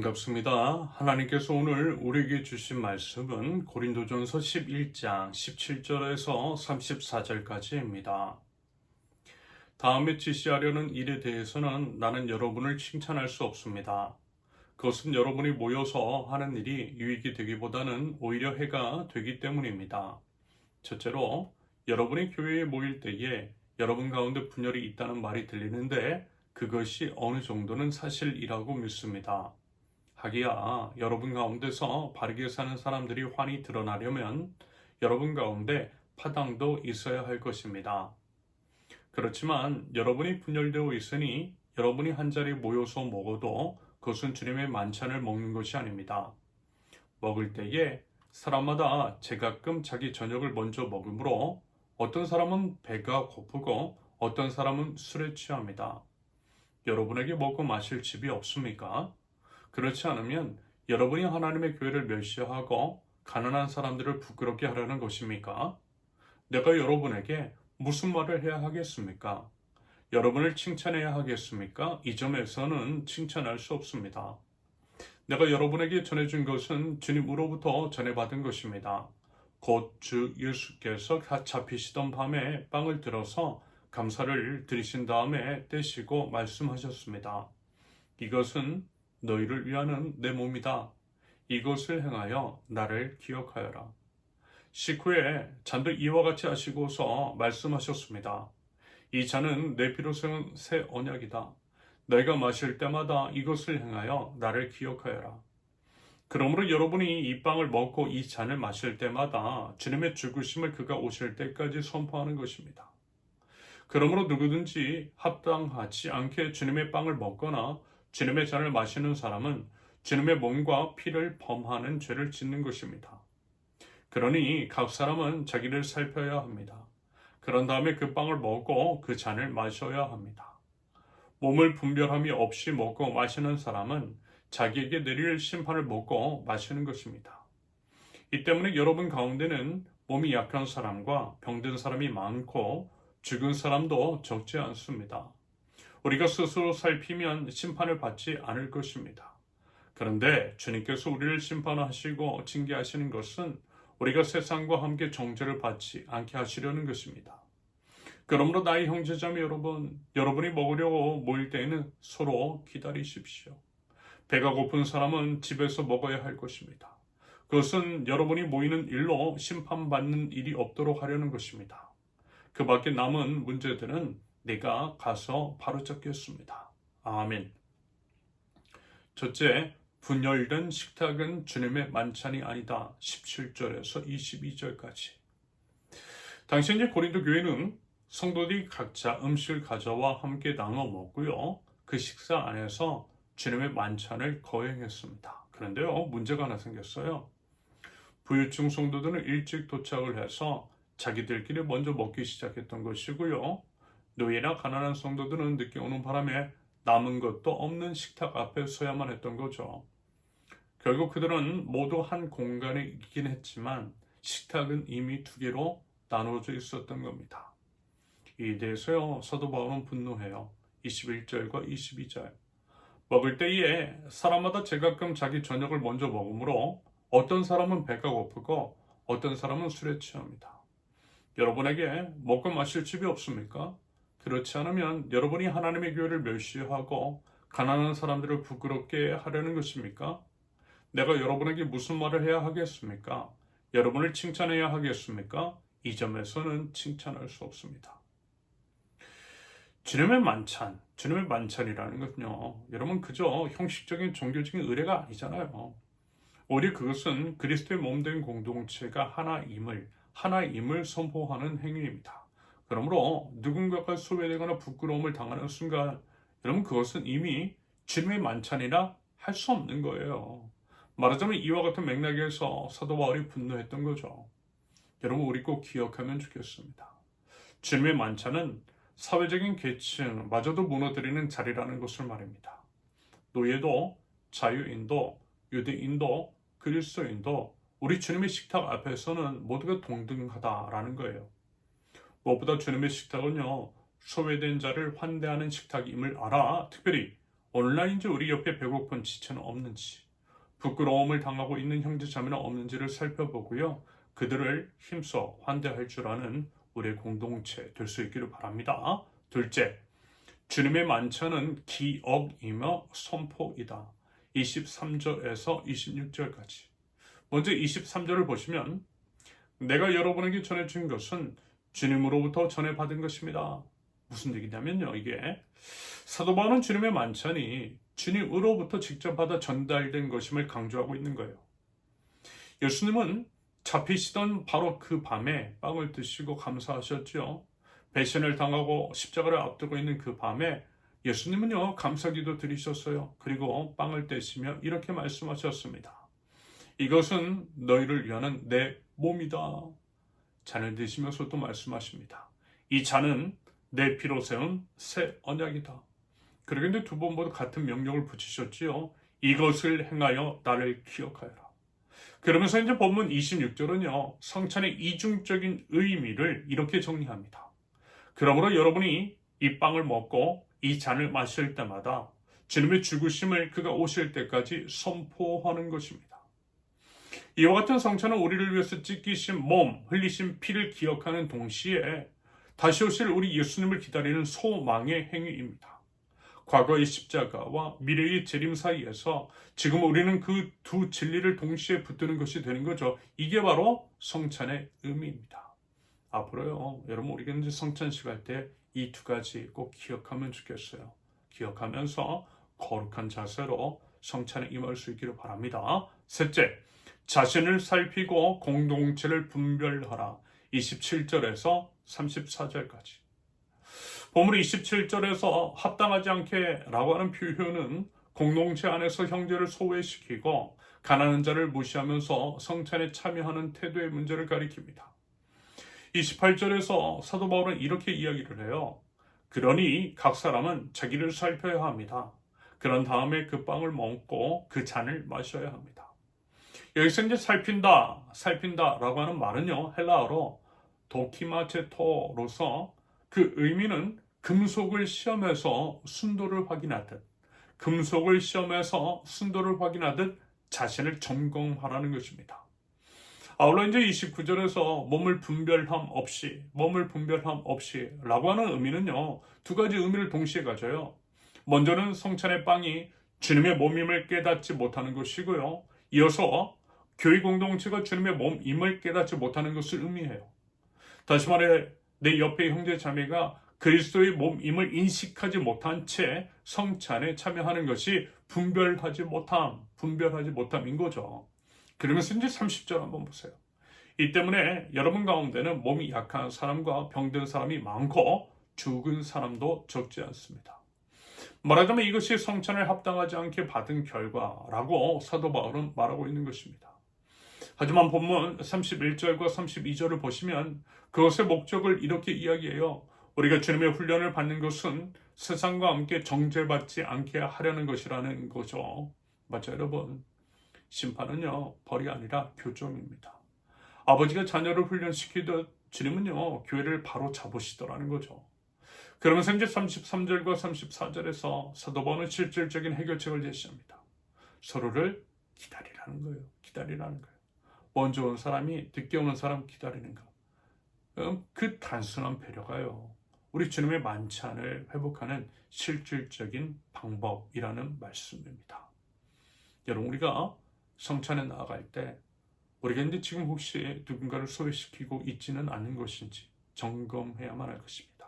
반갑습니다. 하나님께서 오늘 우리에게 주신 말씀은 고린도전서 11장 17절에서 34절까지입니다. 다음에 지시하려는 일에 대해서는 나는 여러분을 칭찬할 수 없습니다. 그것은 여러분이 모여서 하는 일이 유익이 되기보다는 오히려 해가 되기 때문입니다. 첫째로, 여러분이 교회에 모일 때에 여러분 가운데 분열이 있다는 말이 들리는데 그것이 어느 정도는 사실이라고 믿습니다. 하기야 여러분 가운데서 바르게 사는 사람들이 환히 드러나려면 여러분 가운데 파당도 있어야 할 것입니다. 그렇지만 여러분이 분열되어 있으니 여러분이 한자리에 모여서 먹어도 그것은 주님의 만찬을 먹는 것이 아닙니다. 먹을 때에 사람마다 제가끔 자기 저녁을 먼저 먹으므로 어떤 사람은 배가 고프고 어떤 사람은 술에 취합니다. 여러분에게 먹고 마실 집이 없습니까? 그렇지 않으면 여러분이 하나님의 교회를 멸시하고 가난한 사람들을 부끄럽게 하려는 것입니까? 내가 여러분에게 무슨 말을 해야 하겠습니까? 여러분을 칭찬해야 하겠습니까? 이 점에서는 칭찬할 수 없습니다. 내가 여러분에게 전해준 것은 주님으로부터 전해받은 것입니다. 곧 주 예수께서 잡히시던 밤에 빵을 들어서 감사를 드리신 다음에 떼시고 말씀하셨습니다. 이것은 너희를 위하는 내 몸이다. 이것을 행하여 나를 기억하여라. 식후에 잔도 이와 같이 하시고서 말씀하셨습니다. 이 잔은 내 피로 세운 새 언약이다. 너희가 마실 때마다 이것을 행하여 나를 기억하여라. 그러므로 여러분이 이 빵을 먹고 이 잔을 마실 때마다 주님의 죽으심을 그가 오실 때까지 선포하는 것입니다. 그러므로 누구든지 합당하지 않게 주님의 빵을 먹거나 주님의 잔을 마시는 사람은 주님의 몸과 피를 범하는 죄를 짓는 것입니다. 그러니 각 사람은 자기를 살펴야 합니다. 그런 다음에 그 빵을 먹고 그 잔을 마셔야 합니다. 몸을 분별함이 없이 먹고 마시는 사람은 자기에게 내릴 심판을 먹고 마시는 것입니다. 이 때문에 여러분 가운데는 몸이 약한 사람과 병든 사람이 많고 죽은 사람도 적지 않습니다. 우리가 스스로 살피면 심판을 받지 않을 것입니다. 그런데 주님께서 우리를 심판하시고 징계하시는 것은 우리가 세상과 함께 정죄를 받지 않게 하시려는 것입니다. 그러므로 나의 형제자매 여러분, 여러분이 먹으려고 모일 때에는 서로 기다리십시오. 배가 고픈 사람은 집에서 먹어야 할 것입니다. 그것은 여러분이 모이는 일로 심판받는 일이 없도록 하려는 것입니다. 그 밖에 남은 문제들은 내가 가서 바로잡겠습니다. 아멘. 첫째, 분열된 식탁은 주님의 만찬이 아니다. 17절에서 22절까지. 당시 이제 고린도 교회는 성도들이 각자 음식을 가져와 함께 나눠 먹고요. 그 식사 안에서 주님의 만찬을 거행했습니다. 그런데요, 문제가 하나 생겼어요. 부유층 성도들은 일찍 도착을 해서 자기들끼리 먼저 먹기 시작했던 것이고요. 노예나 가난한 성도들은 늦게 오는 바람에 남은 것도 없는 식탁 앞에 서야만 했던 거죠. 결국 그들은 모두 한 공간에 있긴 했지만 식탁은 이미 두 개로 나누어져 있었던 겁니다. 이에 대해서요, 사도 바울은 분노해요. 21절과 22절. 먹을 때에 사람마다 제각각 자기 저녁을 먼저 먹으므로 어떤 사람은 배가 고프고 어떤 사람은 술에 취합니다. 여러분에게 먹고 마실 집이 없습니까? 그렇지 않으면 여러분이 하나님의 교회를 멸시하고 가난한 사람들을 부끄럽게 하려는 것입니까? 내가 여러분에게 무슨 말을 해야 하겠습니까? 여러분을 칭찬해야 하겠습니까? 이 점에서는 칭찬할 수 없습니다. 주님의 만찬이라는 것은요, 여러분 그저 형식적인 종교적인 의례가 아니잖아요. 오히려 그것은 그리스도의 몸된 공동체가 하나임을 선포하는 행위입니다. 그러므로 누군가가 소외되거나 부끄러움을 당하는 순간 여러분 그것은 이미 주님의 만찬이라 할 수 없는 거예요. 말하자면 이와 같은 맥락에서 사도 바울이 분노했던 거죠. 여러분 우리 꼭 기억하면 좋겠습니다. 주님의 만찬은 사회적인 계층마저도 무너뜨리는 자리라는 것을 말입니다. 노예도 자유인도 유대인도 그리스도인도 우리 주님의 식탁 앞에서는 모두가 동등하다라는 거예요. 무엇보다 주님의 식탁은요, 소외된 자를 환대하는 식탁임을 알아 특별히 온라인지 우리 옆에 배고픈 지체는 없는지, 부끄러움을 당하고 있는 형제자매는 없는지를 살펴보고요. 그들을 힘써 환대할 줄 아는 우리의 공동체 될 수 있기를 바랍니다. 둘째, 주님의 만찬은 기억이며 선포이다. 23절에서 26절까지. 먼저 23절을 보시면 내가 여러분에게 전해준 것은 주님으로부터 전해받은 것입니다. 무슨 얘기냐면요. 이게 사도 바울은 주님의 만찬이 주님으로부터 직접 받아 전달된 것임을 강조하고 있는 거예요. 예수님은 잡히시던 바로 그 밤에 빵을 드시고 감사하셨죠. 배신을 당하고 십자가를 앞두고 있는 그 밤에 예수님은요 감사기도 드리셨어요. 그리고 빵을 떼시며 이렇게 말씀하셨습니다. 이것은 너희를 위하는 내 몸이다. 잔을 드시면서 또 말씀하십니다. 이 잔은 내 피로 세운 새 언약이다. 그리고 이제 두 번 모두 같은 명령을 붙이셨지요. 이것을 행하여 나를 기억하여라. 그러면서 이제 본문 26절은요. 성찬의 이중적인 의미를 이렇게 정리합니다. 그러므로 여러분이 이 빵을 먹고 이 잔을 마실 때마다 주님의 죽으심을 그가 오실 때까지 선포하는 것입니다. 이와 같은 성찬은 우리를 위해서 찢기신 몸, 흘리신 피를 기억하는 동시에 다시 오실 우리 예수님을 기다리는 소망의 행위입니다. 과거의 십자가와 미래의 재림 사이에서 지금 우리는 그 두 진리를 동시에 붙드는 것이 되는 거죠. 이게 바로 성찬의 의미입니다. 앞으로요, 여러분 우리가 이제 성찬식 할 때 이 두 가지 꼭 기억하면 좋겠어요. 기억하면서 거룩한 자세로 성찬에 임할 수 있기를 바랍니다. 셋째, 자신을 살피고 공동체를 분별하라. 27절에서 34절까지. 본문 27절에서 합당하지 않게 라고 하는 표현은 공동체 안에서 형제를 소외시키고 가난한 자를 무시하면서 성찬에 참여하는 태도의 문제를 가리킵니다. 28절에서 사도 바울은 이렇게 이야기를 해요. 그러니 각 사람은 자기를 살펴야 합니다. 그런 다음에 그 빵을 먹고 그 잔을 마셔야 합니다. 여기서 이제 살핀다라고 하는 말은요, 헬라어로 도키마체토로서 그 의미는 금속을 시험해서 순도를 확인하듯, 금속을 시험해서 순도를 확인하듯 자신을 점검하라는 것입니다. 아울러 이제 29절에서 몸을 분별함 없이 라고 하는 의미는요, 두 가지 의미를 동시에 가져요. 먼저는 성찬의 빵이 주님의 몸임을 깨닫지 못하는 것이고요. 이어서 교회 공동체가 주님의 몸임을 깨닫지 못하는 것을 의미해요. 다시 말해 내 옆의 형제 자매가 그리스도의 몸임을 인식하지 못한 채 성찬에 참여하는 것이 분별하지 못함인 거죠. 그러면서 이제 30절 한번 보세요. 이 때문에 여러분 가운데는 몸이 약한 사람과 병든 사람이 많고 죽은 사람도 적지 않습니다. 말하자면 이것이 성찬을 합당하지 않게 받은 결과라고 사도 바울은 말하고 있는 것입니다. 하지만 본문 31절과 32절을 보시면 그것의 목적을 이렇게 이야기해요. 우리가 주님의 훈련을 받는 것은 세상과 함께 정죄받지 않게 하려는 것이라는 거죠. 맞죠, 여러분? 심판은요, 벌이 아니라 교정입니다. 아버지가 자녀를 훈련시키듯 주님은요, 교회를 바로 잡으시더라는 거죠. 그러면서 이제 33절과 34절에서 사도 바울은 실질적인 해결책을 제시합니다. 서로를 기다리라는 거예요. 먼저 온 사람이 늦게 오는 사람 기다리는 것. 그 단순한 배려가요, 우리 주님의 만찬을 회복하는 실질적인 방법이라는 말씀입니다. 여러분, 우리가 성찬에 나아갈 때 우리가 이제 지금 혹시 누군가를 소외시키고 있지는 않는 것인지 점검해야만 할 것입니다.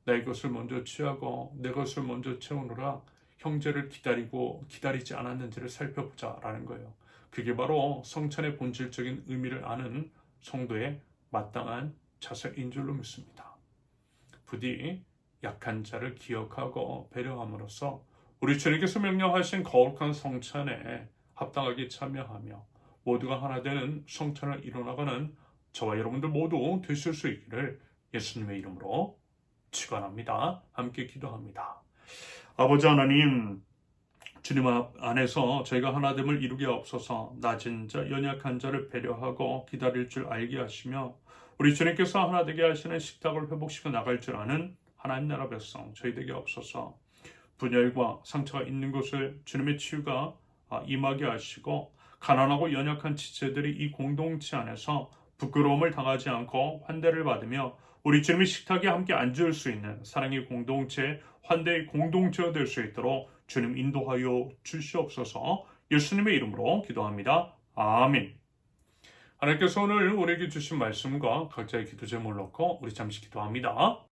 내 것을 먼저 취하고 내 것을 먼저 채우느라 형제를 기다리지 않았는지를 살펴보자라는 거예요. 그게 바로 성찬의 본질적인 의미를 아는 성도의 마땅한 자세인 줄로 믿습니다. 부디 약한 자를 기억하고 배려함으로써 우리 주님께서 명령하신 거룩한 성찬에 합당하게 참여하며 모두가 하나 되는 성찬을 이뤄나가는 저와 여러분들 모두 되실 수 있기를 예수님의 이름으로 축원합니다. 함께 기도합니다. 아버지 하나님, 주님 안에서 저희가 하나됨을 이루게 없어서 낮은 자, 연약한 자를 배려하고 기다릴 줄 알게 하시며 우리 주님께서 하나 되게 하시는 식탁을 회복시켜 나갈 줄 아는 하나님 나라 백성 저희 되게 없어서 분열과 상처가 있는 곳을 주님의 치유가 임하게 하시고 가난하고 연약한 지체들이 이 공동체 안에서 부끄러움을 당하지 않고 환대를 받으며 우리 주님의 식탁에 함께 앉을 수 있는 사랑의 공동체, 환대의 공동체가 될 수 있도록 주님 인도하여 주시옵소서. 예수님의 이름으로 기도합니다. 아멘. 하나님께서 오늘 우리에게 주신 말씀과 각자의 기도 제목을 놓고 우리 잠시 기도합니다.